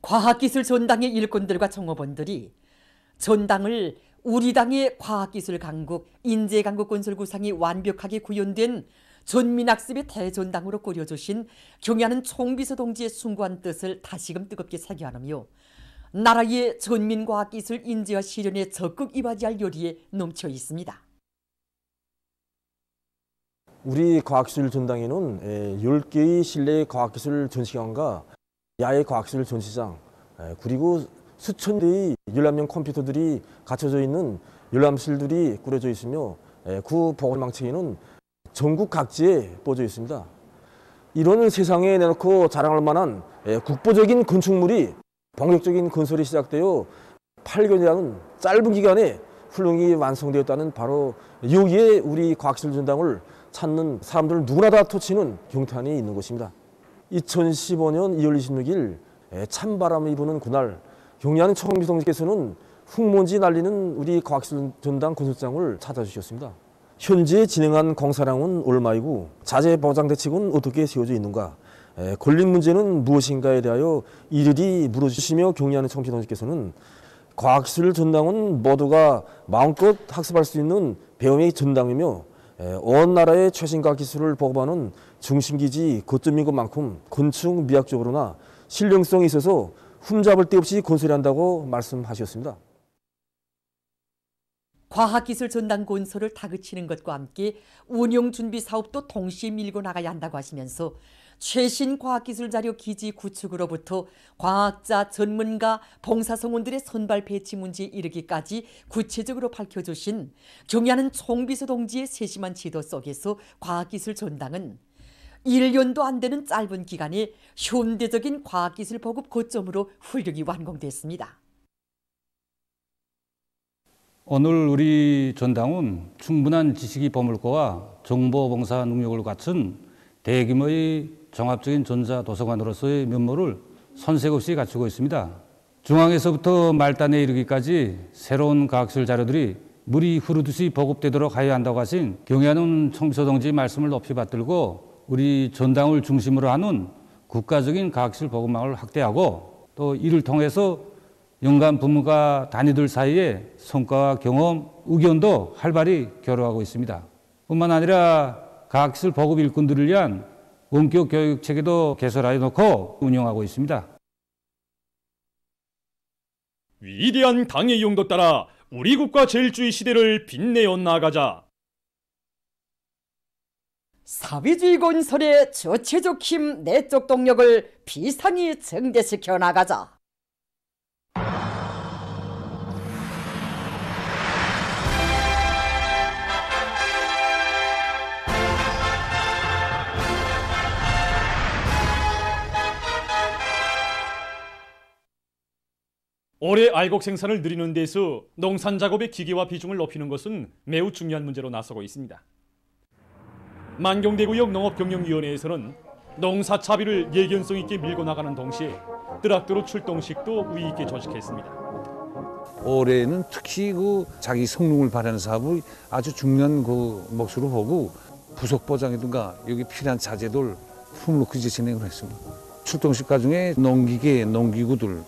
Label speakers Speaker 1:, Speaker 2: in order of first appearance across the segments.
Speaker 1: 과학기술 전당의 일꾼들과 종업원들이 전당을 우리 당의 과학기술 강국, 인재강국 건설 구상이 완벽하게 구현된 전민학습의 대전당으로 꾸려주신 경의하는 총비서 동지의 숭고한 뜻을 다시금 뜨겁게 새겨하며 나라의 전민과학기술 인재와 실현에 적극 이바지할 요리에 넘쳐 있습니다.
Speaker 2: 우리 과학기술 전당에는 10개의 실내 과학기술 전시관과 야외 과학기술 전시장, 그리고 수천 대의 열람용 컴퓨터들이 갖춰져 있는 열람실들이 꾸려져 있으며 그 보건망청에는 전국 각지에 뻗어 있습니다. 이런 세상에 내놓고 자랑할 만한 국보적인 건축물이 본격적인 건설이 시작되어 8개월이라는 짧은 기간에 훌륭히 완성되었다는 바로 여기에 우리 과학기술 전당을 찾는 사람들 누구나 다 터치는 경탄이 있는 것입니다. 2015년 2월 26일 찬바람이 부는 그날 경의하는 총비서 동지께서는 흙먼지 날리는 우리 과학기술 전당 건설장을 찾아주셨습니다. 현재 진행한 공사량은 얼마이고 자재 보장 대책은 어떻게 세워져 있는가, 걸린 문제는 무엇인가에 대하여 일일이 물어주시며 경의하는 총비서 동지께서는 과학기술 전당은 모두가 마음껏 학습할 수 있는 배움의 전당이며 온 나라의 최신 과학기술을 보급하는 중심기지 거점인 것만큼 건축 미학적으로나 실용성이 있어서 흠잡을 데 없이 건설한다고 말씀하셨습니다.
Speaker 1: 과학기술 전당 건설을 다그치는 것과 함께 운영준비 사업도 동시에 밀고 나가야 한다고 하시면서 최신 과학기술 자료 기지 구축으로부터 과학자, 전문가, 봉사성원들의 선발 배치 문제에 이르기까지 구체적으로 밝혀주신 경의하는 총비서 동지의 세심한 지도 속에서 과학기술 전당은 1년도 안 되는 짧은 기간에 현대적인 과학기술 보급 거점으로 훌륭히 완공됐습니다.
Speaker 3: 오늘 우리 전당은 충분한 지식이 버물고와 정보봉사 능력을 갖춘 대규모의 종합적인 전자도서관으로서의 면모를 손색 없이 갖추고 있습니다. 중앙에서부터 말단에 이르기까지 새로운 과학기술 자료들이 물이 흐르듯이 보급되도록 하여야 한다고 하신 경의하는 총비서 동지의 말씀을 높이 받들고 우리 전당을 중심으로 하는 국가적인 과학기술 보급망을 확대하고 또 이를 통해서 연간 부문과 단위들 사이에 성과와 경험, 의견도 활발히 교류하고 있습니다. 뿐만 아니라 과학기술 보급 일꾼들을 위한 원격 교육 체계도 개설하여 놓고 운영하고 있습니다.
Speaker 4: 위대한 당의 용도 따라 우리 국가 제일주의 시대를 빛내어 나가자.
Speaker 1: 사회주의 건설의 저체적 힘, 내적 동력을 비상히 증대시켜 나가자.
Speaker 4: 올해 알곡 생산을 늘리는 데서 농산 작업의 기계화 비중을 높이는 것은 매우 중요한 문제로 나서고 있습니다. 만경대구역 농업경영위원회에서는 농사 차비를 예견성 있게 밀고 나가는 동시에 트랙터로 출동식도 우위 있게 조직했습니다.
Speaker 5: 올해는 특히 자기 성능을 발휘하는 사업을 아주 중요한 몫으로 보고 부속 보장이든가 여기 필요한 자재들 품을 놓고 이제 진행을 했습니다. 출동식 과정에 농기계, 농기구들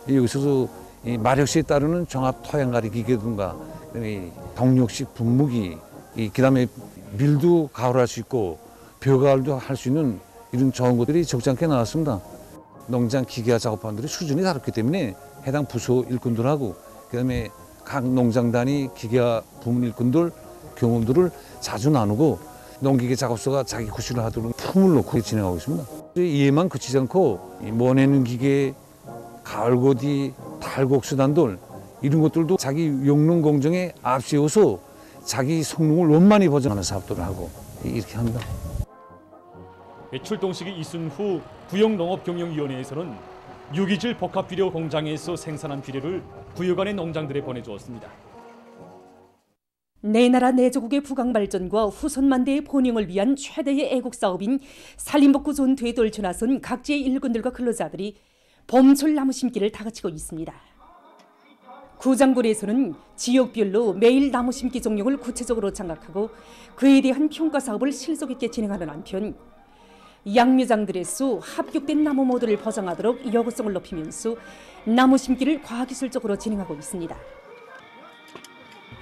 Speaker 5: 여기서도 이 마력시에 따르는 종합 토양가리 기계든가 동력식 분무기, 그다음에 밀도 가을할 수 있고 벼가을도 할 수 있는 이런 좋은 것들이 적지 않게 나왔습니다. 농장 기계화 작업반들의 수준이 다르기 때문에 해당 부서 일꾼들하고 그다음에 각 농장 단위 기계화 부문 일꾼들 경험들을 자주 나누고 농기계 작업소가 자기 구실을 하도록 품을 놓고 진행하고 있습니다. 이에만 그치지 않고 모내는 기계, 가을고디, 탈곡수단돌 이런 것들도 자기 용농 공정에 앞세워서 자기 성능을 원만히 보장하는 사업들을 하고 이렇게 합니다.
Speaker 4: 출동식이 있은 후 구역농업경영위원회에서는 유기질 복합비료 공장에서 생산한 비료를 구역 안의 농장들에 보내주었습니다.
Speaker 1: 내 나라 내 조국의 부강발전과 후손만대의 번영을 위한 최대의 애국사업인 산림복구 전투에 나선 각지의 일꾼들과 근로자들이 봄철 나무 심기를 다그치고 있습니다. 구장굴에서는 지역별로 매일 나무 심기 종목을 구체적으로 장악하고 그에 대한 평가 사업을 실속 있게 진행하는 한편
Speaker 6: 양묘장들에서 합격된 나무 모두를 보장하도록 여구성을 높이면서 나무 심기를 과학기술적으로 진행하고 있습니다.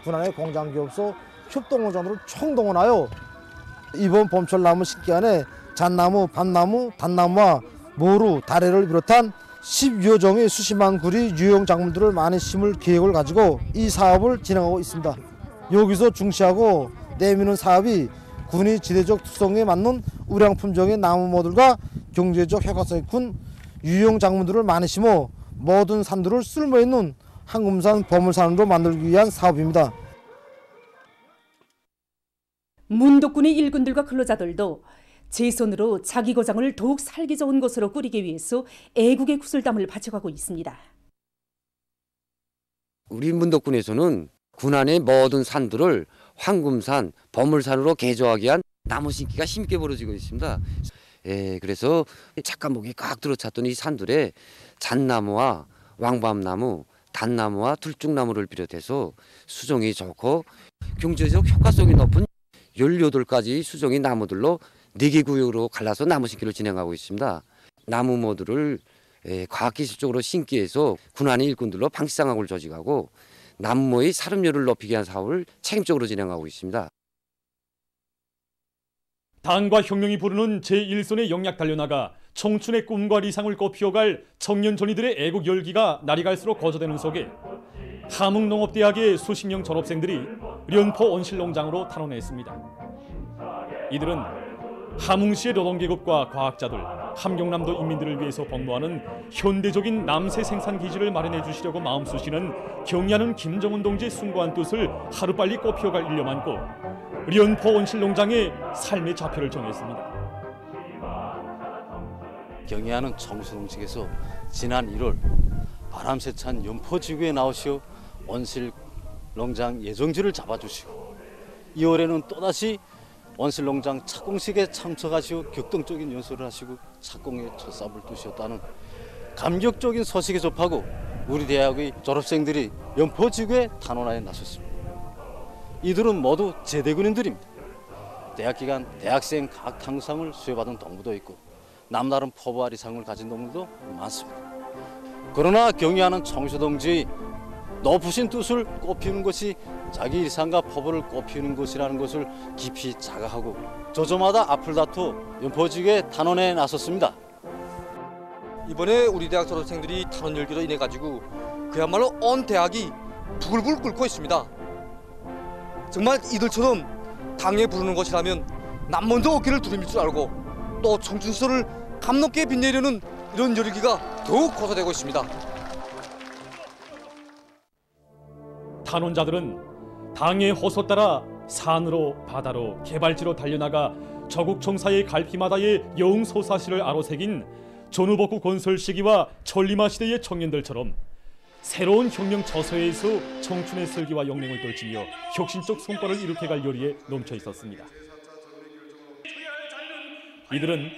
Speaker 7: 군안의 공장기업소 협동공장으로 총동원하여 이번 봄철 나무 심기안에 잣나무, 밤나무, 단나무와 모루, 다래를 비롯한 10여 종의 수십만 구리 유용 작물들을 많이 심을 계획을 가지고 이 사업을 진행하고 있습니다. 여기서 중시하고 내미는 사업이 군이 지대적 특성에 맞는 우량 품종의 나무 모들과 경제적 효과성이 큰 유용 작물들을 많이 심어 모든 산들을 쓸모있는 황금산 보물산으로 만들기 위한 사업입니다.
Speaker 6: 문덕군의 일꾼들과 근로자들도 제 손으로 자기 고장을 더욱 살기 좋은 곳으로 꾸리기 위해서 애국의 구슬담을 바쳐가고 있습니다.
Speaker 8: 우리 문덕군에서는 군안의 모든 산들을 황금산, 보물산으로 개조하기 위한 나무 심기가 힘있게 벌어지고 있습니다. 그래서 착감목이 꽉 들어찼던 이 산들에 잣나무와 왕밤나무, 단나무와 들쭉나무를 비롯해서 수종이 좋고 경제적 효과성이 높은 18가지 수종의 나무들로 4개 구역으로 갈라서 나무 심기를 진행하고 있습니다. 나무 모두를 과학기술적으로 심기해서 군안의 일꾼들로 방치상학을 조직하고 나무의 사름률을 높이기 위한 사업을 책임적으로 진행하고 있습니다.
Speaker 4: 당과 혁명이 부르는 제1선의 영약 달려나가 청춘의 꿈과理想을 꽃피워갈 청년 전이들의 애국 열기가 날이 갈수록 거저되는 속에 함흥농업대학의 수십 명 졸업생들이 련포 온실농장으로 탄원했습니다. 이들은 함흥시의 노동계급과 과학자들, 함경남도 인민들을 위해서 복무하는 현대적인 남새 생산 기지를 마련해 주시려고 마음 쓰시는 경의하는 김정은 동지의 숭고한 뜻을 하루빨리 꽃피워갈 일념 안고 련포 온실농장의 삶의 좌표를 정했습니다.
Speaker 9: 경의하는 청수동직에서 지난 1월 바람세찬 연포지구에 나오시어 온실농장 예정지를 잡아주시고 2월에는 또다시 온실농장 착공식에 참석하시고 격동적인 연설을 하시고 착공에 첫 삽을 두셨다는 감격적인 소식에 접하고 우리 대학의 졸업생들이 연포지구에 탄원하여 나섰습니다. 이들은 모두 제대군인들입니다. 대학 기간 대학생 각탕상을 수여받은 동무도 있고 남다른 포부아리상을 가진 동무도 많습니다. 그러나 경의하는 청수동지의 높으신 뜻을 꽃피우는 것이 자기 일상과 포부를 꽃피우는 것이라는 것을 깊이 자각하고 저저마다 앞을 다투 연포지구에 탄원에 나섰습니다.
Speaker 10: 이번에 우리 대학 졸업생들이 탄원 열기로 인해 가지고 그야말로 온 대학이 부글부글 끓고 있습니다. 정말 이들처럼 당에 부르는 것이라면 남 먼저 어깨를 두름일 줄 알고 또 청춘시절을 감높게 빛내려는 이런 열기가 더욱 고조되고 있습니다.
Speaker 4: 탄원자들은 당의 호소 따라 산으로 바다로 개발지로 달려나가 조국 청사의 갈피마다의 영소사시를 아로새긴 전후복구 건설 시기와 천리마 시대의 청년들처럼 새로운 혁명 저서에서 청춘의 슬기와 영맹을 떨치며 혁신적 성과를 이룩해갈 열의에 넘쳐 있었습니다. 이들은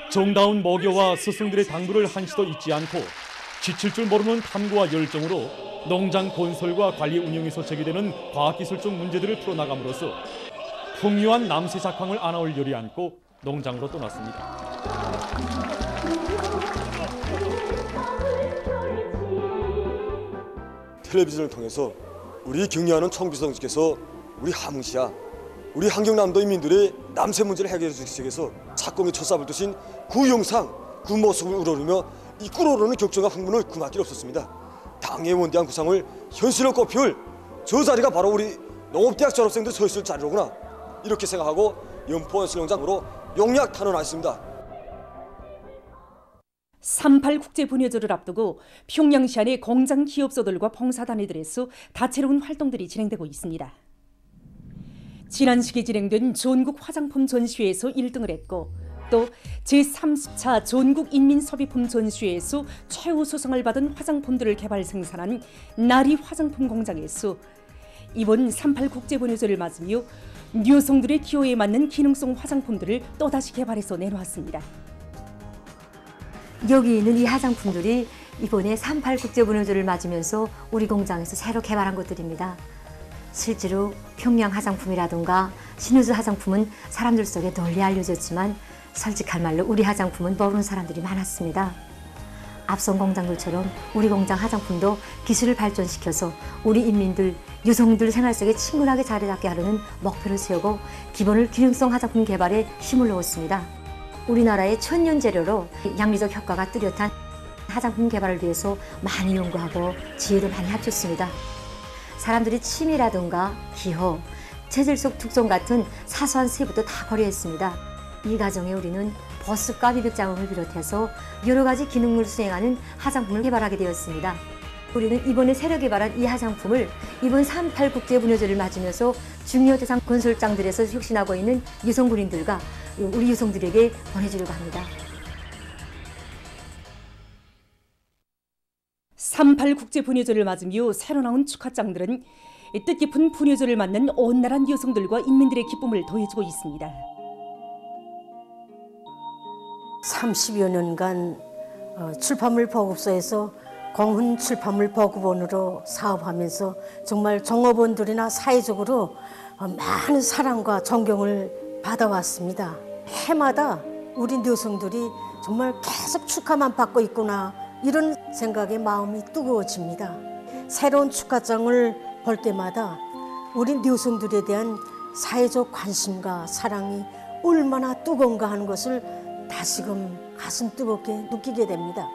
Speaker 4: 정다운 모교와 스승들의 당부를 한시도 잊지 않고 지칠 줄 모르는 탐구와 열정으로 농장 건설과 관리 운영에서 제기되는 과학기술적 문제들을 풀어나감으로써 풍요한 남새 작황을 안아올 열이 안고 농장으로 떠났습니다.
Speaker 11: 텔레비전을 통해서 우리 경의하는 청비성직께서 우리 함흥시야, 우리 함경남도 인민들의 남새 문제를 해결해 주시기 위해서 착공의 첫삽을 두신 그 영상, 그 모습을 우러르며 이 끓어오르는 격정과 흥분을 금할 길 없었습니다. 당의 원대한 구상을 현실로 꽃피울 저 자리가 바로 우리 농업대학 졸업생들 서 있을 자리로구나, 이렇게 생각하고 연포 온실농장으로 용약 탄원하였습니다.
Speaker 6: 38 국제분여조를 앞두고 평양시 안의 공장 기업소들과 봉사단위들에서 다채로운 활동들이 진행되고 있습니다. 지난 시기 진행된 전국 화장품 전시회에서 1등을 했고 또 제30차 전국 인민소비품 전시회에서 최우수상을 받은 화장품들을 개발 생산한 나리 화장품 공장에서 이번 38 국제분여조를 맞으며 여성들의 기호에 맞는 기능성 화장품들을 또다시 개발해서 내놓았습니다.
Speaker 12: 여기 있는 이 화장품들이 이번에 38 국제분여조를 맞으면서 우리 공장에서 새로 개발한 것들입니다. 실제로 평양 화장품이라든가 신우주 화장품은 사람들 속에 널리 알려졌지만 솔직한 말로 우리 화장품은 모르는 사람들이 많았습니다. 앞선 공장들처럼 우리 공장 화장품도 기술을 발전시켜서 우리 인민들, 여성들 생활 속에 친근하게 자리 잡게 하려는 목표를 세우고 기본을 기능성 화장품 개발에 힘을 넣었습니다. 우리나라의 천연 재료로 양리적 효과가 뚜렷한 화장품 개발을 위해서 많이 연구하고 지혜를 많이 합쳤습니다. 사람들이 취미라든가 기호, 재질 속 특성 같은 사소한 세부도 다 고려했습니다. 이 과정에 우리는 보습과 미백 작용을 비롯해서 여러 가지 기능을 수행하는 화장품을 개발하게 되었습니다. 우리는 이번에 새로 개발한 이 화장품을 이번 3.8 국제분여절을 맞으면서 중요 대상 건설장들에서 혁신하고 있는 여성군인들과 우리 여성들에게 보내주려고 합니다.
Speaker 6: 3.8 국제분여절을 맞으며 새로 나온 축하장들은 뜻깊은 분여절을 맞는 온 나라 여성들과 인민들의 기쁨을 더해주고 있습니다.
Speaker 13: 30여 년간 출판물 보급소에서 공훈 출판물 보급원으로 사업하면서 정말 종업원들이나 사회적으로 많은 사랑과 존경을 받아왔습니다. 해마다 우리 여성들이 정말 계속 축하만 받고 있구나, 이런 생각에 마음이 뜨거워집니다. 새로운 축하장을 볼 때마다 우리 여성들에 대한 사회적 관심과 사랑이 얼마나 뜨거운가 하는 것을 다시금 가슴 뜨겁게 느끼게 됩니다.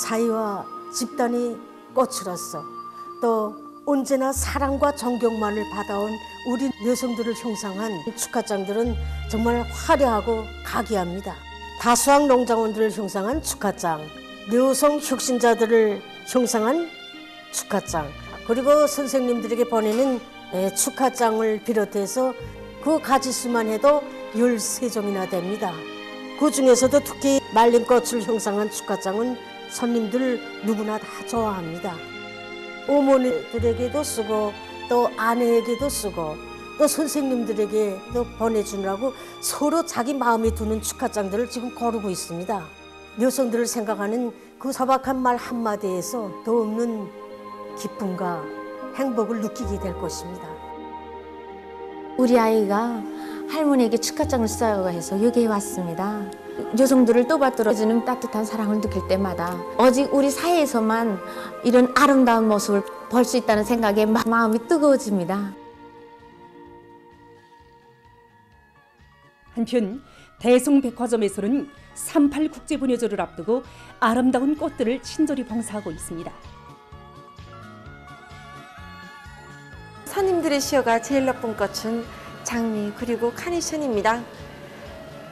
Speaker 13: 사회와 집단이 꽃으로서 또 언제나 사랑과 존경만을 받아온 우리 여성들을 형상한 축하장들은 정말 화려하고 각이합니다. 다수학 농장원들을 형상한 축하장, 여성 혁신자들을 형상한 축하장, 그리고 선생님들에게 보내는 축하장을 비롯해서 그 가지수만 해도 13종이나 됩니다. 그 중에서도 특히 말린 꽃을 형상한 축하장은 손님들 누구나 다 좋아합니다. 어머니들에게도 쓰고 또 아내에게도 쓰고 또 선생님들에게도 보내주느라고 서로 자기 마음에 드는 축하장들을 지금 고르고 있습니다. 여성들을 생각하는 그 소박한 말 한마디에서 더 없는 기쁨과 행복을 느끼게 될 것입니다.
Speaker 14: 우리 아이가 할머니에게 축하장을 써야 해서 여기에 왔습니다. 여성들을 또받들어 해주는 따뜻한 사랑을 느낄 때마다 오직 우리 사회에서만 이런 아름다운 모습을 볼 수 있다는 생각에 마음이 뜨거워집니다.
Speaker 6: 한편 대성백화점에서는 3.8 국제분여절을 앞두고 아름다운 꽃들을 친절히 봉사하고 있습니다.
Speaker 15: 손님들의 시어가 제일 예쁜 꽃은 장미 그리고 카네이션입니다.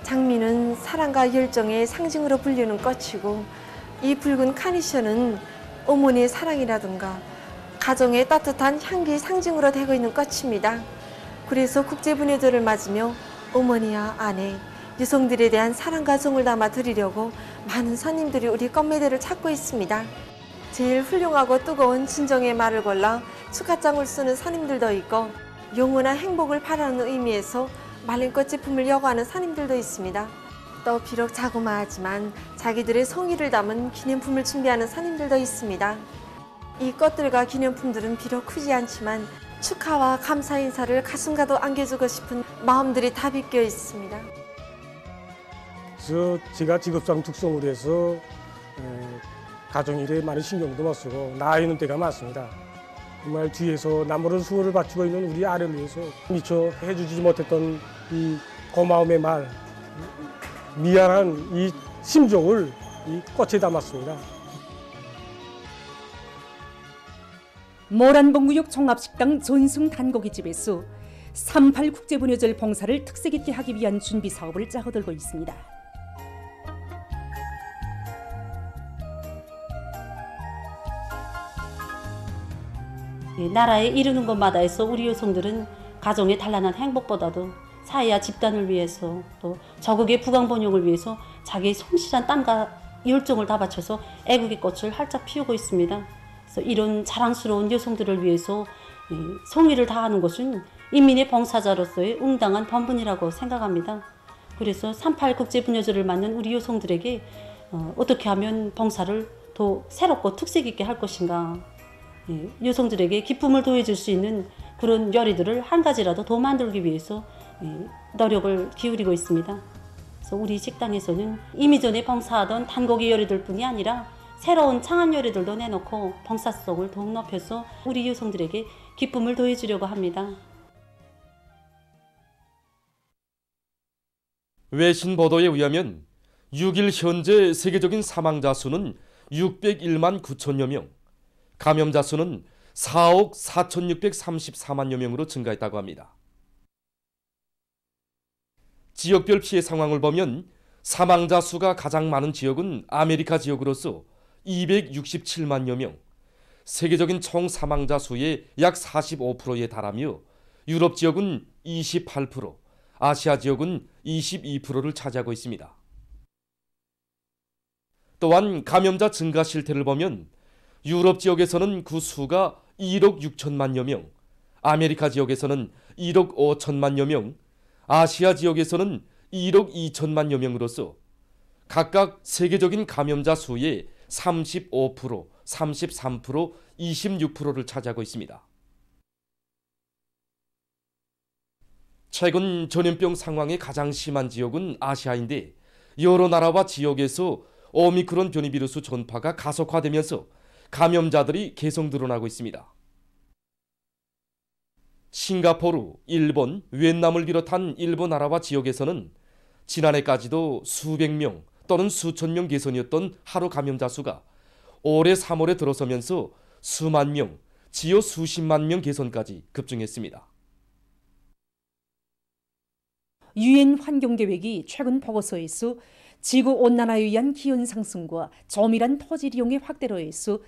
Speaker 15: 장미는 사랑과 열정의 상징으로 불리는 꽃이고 이 붉은 카네이션은 어머니의 사랑이라든가 가정의 따뜻한 향기의 상징으로 되고 있는 꽃입니다. 그래서 국제분여절을 맞으며 어머니와 아내, 여성들에 대한 사랑과 정을 담아 드리려고 많은 손님들이 우리 꽃매대를 찾고 있습니다. 제일 훌륭하고 뜨거운 진정의 말을 골라 축하장을 쓰는 손님들도 있고 영원한 행복을 바라는 의미에서 말린 꽃 제품을 요구하는 손님들도 있습니다. 또 비록 자그마하지만 자기들의 성의를 담은 기념품을 준비하는 손님들도 있습니다. 이 꽃들과 기념품들은 비록 크지 않지만 축하와 감사 인사를 가슴 가득 안겨주고 싶은 마음들이 다 비껴 있습니다.
Speaker 16: 그래서 제가 직업상 특성으로 해서 가정일에 많은 신경도 못 쓰고 나아 있는 때가 많습니다. 정말 뒤에서 나무를 수호를 바치고 있는 우리 아래를 위해서 미처 해주지 못했던 이 고마움의 말, 미안한 이 심정을 이 꽃에 담았습니다.
Speaker 6: 모란봉구역 종합식당 전승 단고기집에서 3.8 국제분여절 봉사를 특색 있게 하기 위한 준비 사업을 짜고들고 있습니다.
Speaker 17: 나라에 이르는 곳마다에서 우리 여성들은 가정의 단란한 행복보다도 사회와 집단을 위해서 또 저국의 부강번영을 위해서 자기의 성실한 땀과 열정을 다 바쳐서 애국의 꽃을 활짝 피우고 있습니다. 그래서 이런 자랑스러운 여성들을 위해서 성의를 다하는 것은 인민의 봉사자로서의 응당한 본분이라고 생각합니다. 그래서 3.8 국제분여절을 맞는 우리 여성들에게 어떻게 하면 봉사를 더 새롭고 특색 있게 할 것인가, 여성들에게 기쁨을 더해줄 수 있는 그런 요리들을 한 가지라도 더 만들기 위해서 노력을 기울이고 있습니다. 그래서 우리 식당에서는 이미 전에 봉사하던 단고기 요리들뿐이 아니라 새로운 창안 요리들도 내놓고 봉사성을 더욱 높여서 우리 여성들에게 기쁨을 더해주려고 합니다.
Speaker 4: 외신 보도에 의하면 6일 현재 세계적인 사망자 수는 601만 9천여 명, 감염자 수는 4억 4,634만여 명으로 증가했다고 합니다. 지역별 피해 상황을 보면 사망자 수가 가장 많은 지역은 아메리카 지역으로서 267만여 명, 세계적인 총 사망자 수의 약 45%에 달하며 유럽 지역은 28%, 아시아 지역은 22%를 차지하고 있습니다. 또한 감염자 증가 실태를 보면 유럽 지역에서는 그 수가 1억 6천만여 명, 아메리카 지역에서는 1억 5천만여 명, 아시아 지역에서는 1억 2천만여 명으로서 각각 세계적인 감염자 수의 35%, 33%, 26%를 차지하고 있습니다. 최근 전염병 상황이 가장 심한 지역은 아시아인데 여러 나라와 지역에서 오미크론 변이 비루스 전파가 가속화되면서 감염자들이 계속 늘어나고 있습니다. 싱가포르, 일본, 위et남을 비롯한 일부 나라와 지역에서는 지난해까지도 수백 명 또는 수천 명 개선이었던 하루 감염자 수가 올해 3월에 들어서면서 수만 명, 지요 수십만 명 개선까지 급증했습니다.
Speaker 6: 유엔 환경계획이 최근 보고서에서 지구온난화에 의한 기온 상승과 저밀한 토질 이용의 확대로 해서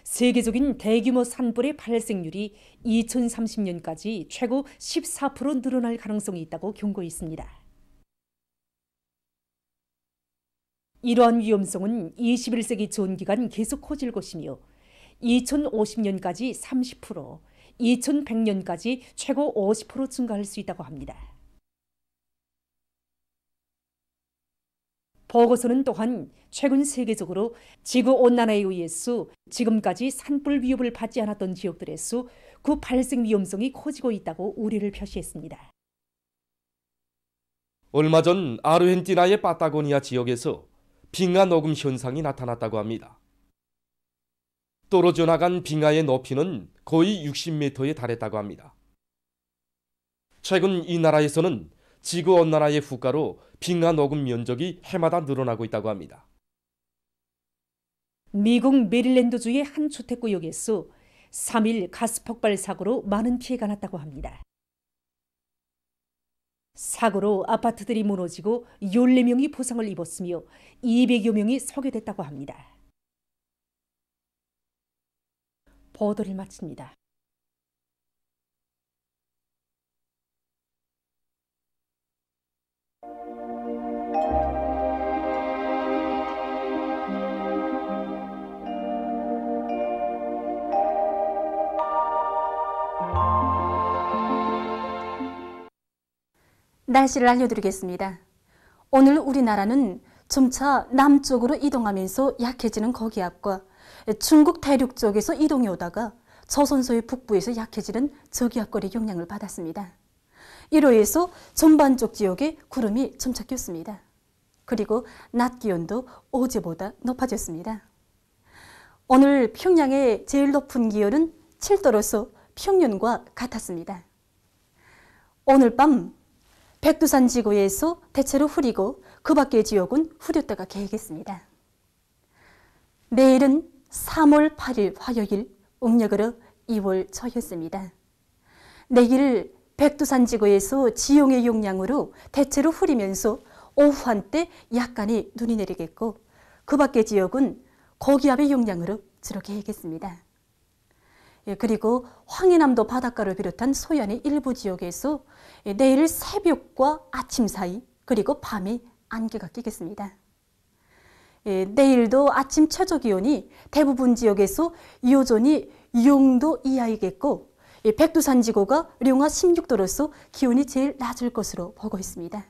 Speaker 6: 세계적인 대규모 산불의 발생률이 2030년까지 최고 14% 늘어날 가능성이 있다고 경고했습니다. 이러한 위험성은 21세기 전 기간 계속 커질 것이며 2050년까지 30%, 2100년까지 최고 50% 증가할 수 있다고 합니다. 보고서는 또한 최근 세계적으로 지구온난화에 의해서 지금까지 산불 위협을 받지 않았던 지역들에서 그 발생 위험성이 커지고 있다고 우려를 표시했습니다.
Speaker 4: 얼마 전 아르헨티나의 파타고니아 지역에서 빙하 녹음 현상이 나타났다고 합니다. 떨어져 나간 빙하의 높이는 거의 60m에 달했다고 합니다. 최근 이 나라에서는 지구온난화의 후가로 빙하 녹음 면적이 해마다 늘어나고 있다고 합니다.
Speaker 6: 미국 메릴랜드주의 한 주택구역에서 3일 가스 폭발 사고로 많은 피해가 났다고 합니다. 사고로 아파트들이 무너지고 14명이 부상을 입었으며 200여 명이 소개됐다고 합니다. 보도를 마칩니다.
Speaker 18: 날씨를 알려드리겠습니다. 오늘 우리나라는 점차 남쪽으로 이동하면서 약해지는 고기압과 중국 대륙 쪽에서 이동이 오다가 조선소의 북부에서 약해지는 저기압골의 영향을 받았습니다. 이로 해서 전반적 지역에 구름이 점차 꼈습니다. 그리고 낮 기온도 어제보다 높아졌습니다. 오늘 평양의 제일 높은 기온은 7도로서 평년과 같았습니다. 오늘 밤 백두산 지구에서 대체로 흐리고 그 밖의 지역은 흐렸다가 개겠습니다. 내일은 3월 8일 화요일, 음력으로 2월 초였습니다. 내일 백두산 지구에서 지용의 영향으로 대체로 흐리면서 오후 한때 약간의 눈이 내리겠고 그 밖의 지역은 고기압의 영향으로 주로 개겠습니다. 그리고 황해남도 바닷가를 비롯한 소연의 일부 지역에서 내일 새벽과 아침 사이 그리고 밤에 안개가 끼겠습니다. 내일도 아침 최저 기온이 대부분 지역에서 여전히 0도 이하이겠고 백두산 지구가 령화 16도로서 기온이 제일 낮을 것으로 보고 있습니다.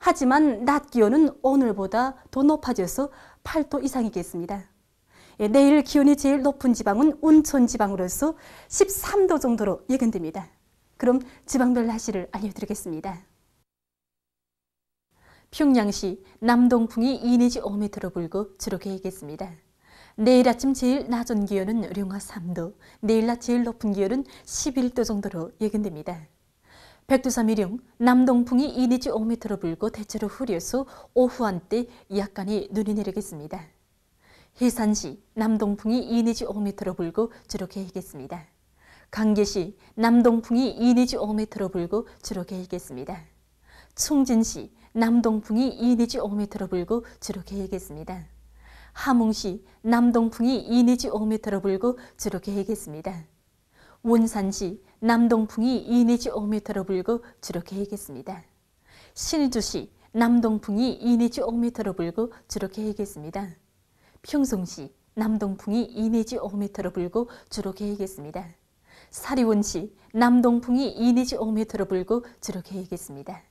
Speaker 18: 하지만 낮 기온은 오늘보다 더 높아져서 8도 이상이겠습니다. 내일 기온이 제일 높은 지방은 온천 지방으로서 13도 정도로 예견됩니다. 그럼 지방별 날씨를 알려드리겠습니다. 평양시 남동풍이 2 내지 5m로 불고 주로 계획했습니다. 내일 아침 제일 낮은 기온은 영하 3도, 내일 낮 제일 높은 기온은 11도 정도로 예견됩니다. 백두산미령 남동풍이 2 내지 5m로 불고 대체로 흐려서 오후 한때 약간의 눈이 내리겠습니다. 해산시 남동풍이 2 내지 5m로 불고 주로 계획했습니다. 강계시 남동풍이 2 내지 5m로 불고 주로 계획했습니다. 충진시 남동풍이 2 내지 5m로 불고 주로 계획했습니다. 함흥시 남동풍이 2 내지 5m로 불고 주로 계획했습니다. 원산시 남동풍이 2 내지 5m로 불고 주로 계획했습니다. 신주시 남동풍이 2 내지 5m로 불고 주로 계획했습니다. 평송시 남동풍이 2 내지 5m로 불고 주로 계획했습니다. 사리원시 남동풍이 2 내지 5m로 불고 주로 계획했습니다.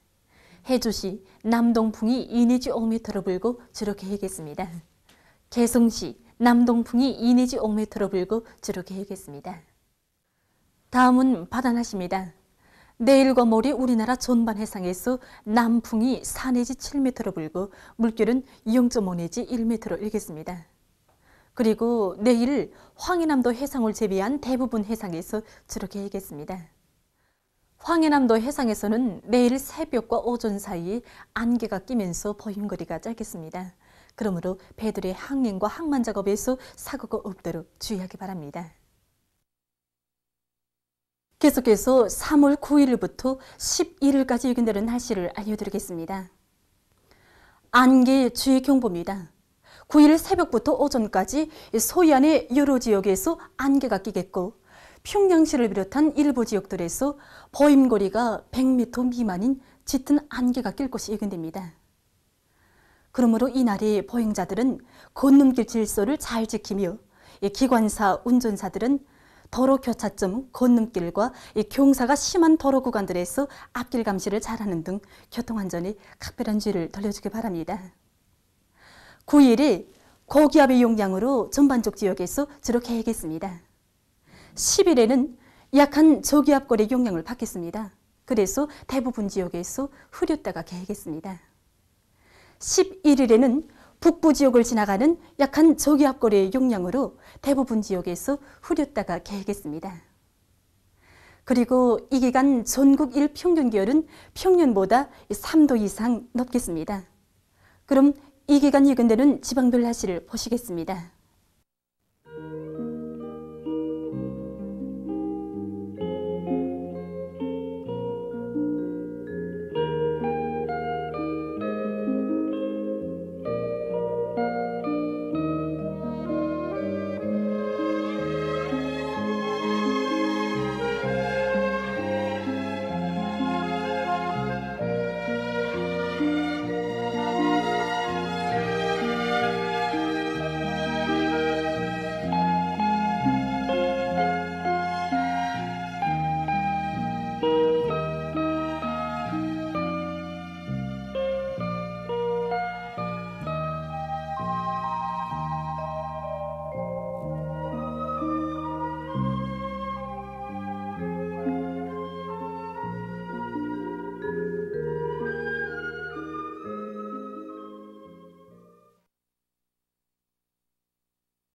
Speaker 18: 해주시 남동풍이 2 내지 5m로 불고 주로 계획했습니다. 개성시 남동풍이 2 내지 5m로 불고 주로 계획했습니다. 다음은 바다날씨입니다. 내일과 모레 우리나라 전반 해상에서 남풍이 4 내지 7m로 불고 물결은 0.5 내지 1m로 일겠습니다. 그리고 내일 황해남도 해상을 제외한 대부분 해상에서 주로 계획했습니다. 황해남도 해상에서는 내일 새벽과 오전 사이에 안개가 끼면서 보임거리가 짧겠습니다. 그러므로 배들의 항행과 항만 작업에서 사고가 없도록 주의하기 바랍니다. 계속해서 3월 9일부터 11일까지 예견되는 날씨를 알려드리겠습니다. 안개 주의경보입니다. 9일 새벽부터 오전까지 소해안의 여러 지역에서 안개가 끼겠고 평양시를 비롯한 일부 지역들에서 보임거리가 100m 미만인 짙은 안개가 낄 것이 예견됩니다. 그러므로 이날에 보행자들은 건너길 질서를 잘 지키며 기관사 운전사들은 도로 교차점, 건너길과 경사가 심한 도로 구간들에서 앞길 감시를 잘하는 등 교통안전에 각별한 주의를 돌려주기 바랍니다. 9일에 고기압의 영향으로 전반적 지역에서 주로 계획했습니다. 10일에는 약한 저기압골의 영향을 받겠습니다. 그래서 대부분 지역에서 흐렸다가 계획했습니다. 11일에는 북부 지역을 지나가는 약한 저기압골의 영향으로 대부분 지역에서 흐렸다가 계획했습니다. 그리고 이 기간 전국 일평균 기온은 평년보다 3도 이상 높겠습니다. 그럼 이 기간 예견되는 지방별 날씨를 보시겠습니다.